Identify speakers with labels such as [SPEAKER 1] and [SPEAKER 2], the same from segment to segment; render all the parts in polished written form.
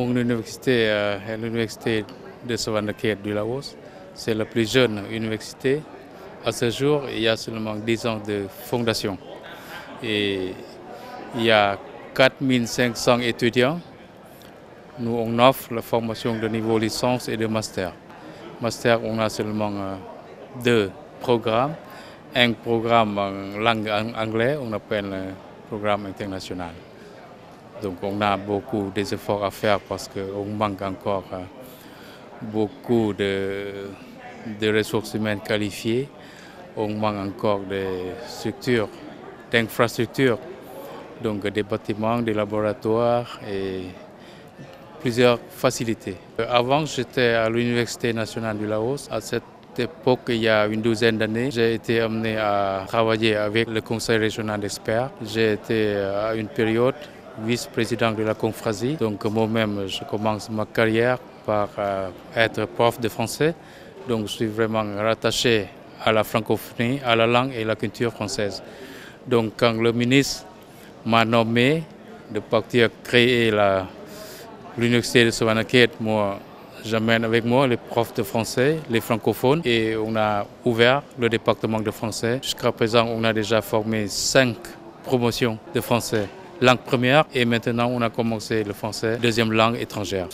[SPEAKER 1] Mon université est l'université de Savannakhet du Laos. C'est la plus jeune université. À ce jour, il y a seulement 10 ans de fondation. Et il y a 4500 étudiants. Nous, on offre la formation de niveau licence et de master. Master, on a seulement 2 programmes. Un programme en langue anglaise, on appelle le programme international. Donc on a beaucoup d'efforts à faire parce qu'on manque encore beaucoup de ressources humaines qualifiées. On manque encore de structures, d'infrastructures, donc des bâtiments, des laboratoires et plusieurs facilités. Avant, j'étais à l'Université nationale du Laos. À cette époque, il y a une douzaine d'années, j'ai été amené à travailler avec le Conseil régional d'experts. J'ai été à une période vice-président de la confrérie. Donc moi-même, je commence ma carrière par être prof de français. Donc je suis vraiment rattaché à la francophonie, à la langue et la culture française. Donc quand le ministre m'a nommé de partir créer l'université de Savannakhet, moi j'amène avec moi les profs de français, les francophones, et on a ouvert le département de français. Jusqu'à présent, on a déjà formé 5 promotions de français langue première, et maintenant on a commencé le français deuxième langue étrangère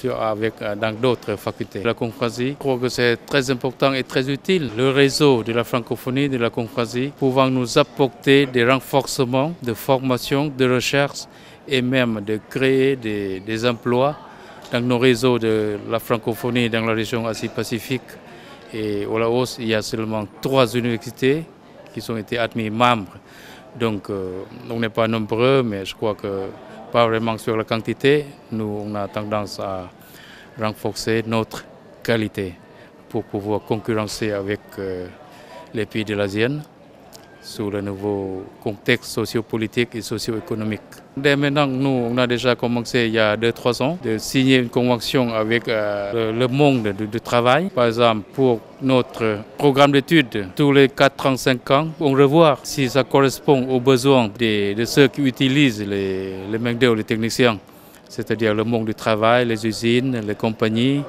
[SPEAKER 1] dans d'autres facultés. La confrérie, je crois que c'est très important et très utile. Le réseau de la francophonie, de la confrérie, pouvant nous apporter des renforcements de formation, de recherche et même de créer des emplois dans nos réseaux de la francophonie dans la région Asie-Pacifique. Et au Laos, il y a seulement 3 universités qui ont été admis membres. Donc on n'est pas nombreux, mais je crois que pas vraiment sur la quantité. Nous, on a tendance à renforcer notre qualité pour pouvoir concurrencer avec les pays de l'ASEAN sous le nouveau contexte socio-politique et socio-économique. Dès maintenant, nous, on a déjà commencé il y a 2-3 ans de signer une convention avec le monde du travail. Par exemple, pour notre programme d'études, tous les 4 ans, 5 ans, on revoit si ça correspond aux besoins de ceux qui utilisent les main-d'œuvre, les techniciens, c'est-à-dire le monde du travail, les usines, les compagnies.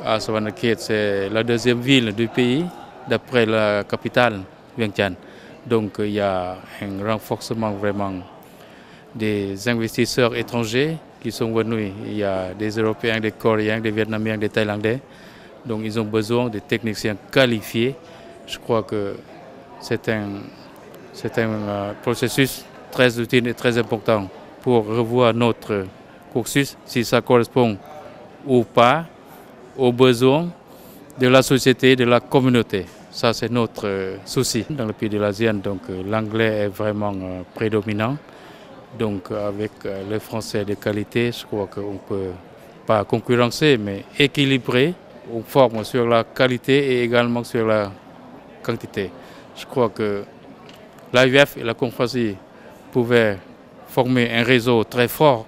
[SPEAKER 1] À Savannakhet, c'est la 2e ville du pays, d'après la capitale, Vientiane. Donc il y a un renforcement vraiment des investisseurs étrangers qui sont venus. Il y a des Européens, des Coréens, des Vietnamiens, des Thaïlandais. Donc ils ont besoin de techniciens qualifiés. Je crois que c'est un processus très utile et très important pour revoir notre cursus, si ça correspond ou pas aux besoins de la société, de la communauté. Ça, c'est notre souci. Dans le pays de l'ASEAN, donc l'anglais est vraiment prédominant. Donc avec le français de qualité, je crois qu'on ne peut pas concurrencer, mais équilibrer. On forme sur la qualité et également sur la quantité. Je crois que l'AUF et la confrérie pouvaient former un réseau très fort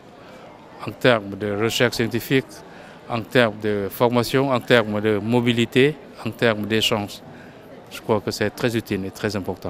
[SPEAKER 1] en termes de recherche scientifique, en termes de formation, en termes de mobilité, en termes d'échange. Je crois que c'est très utile et très important.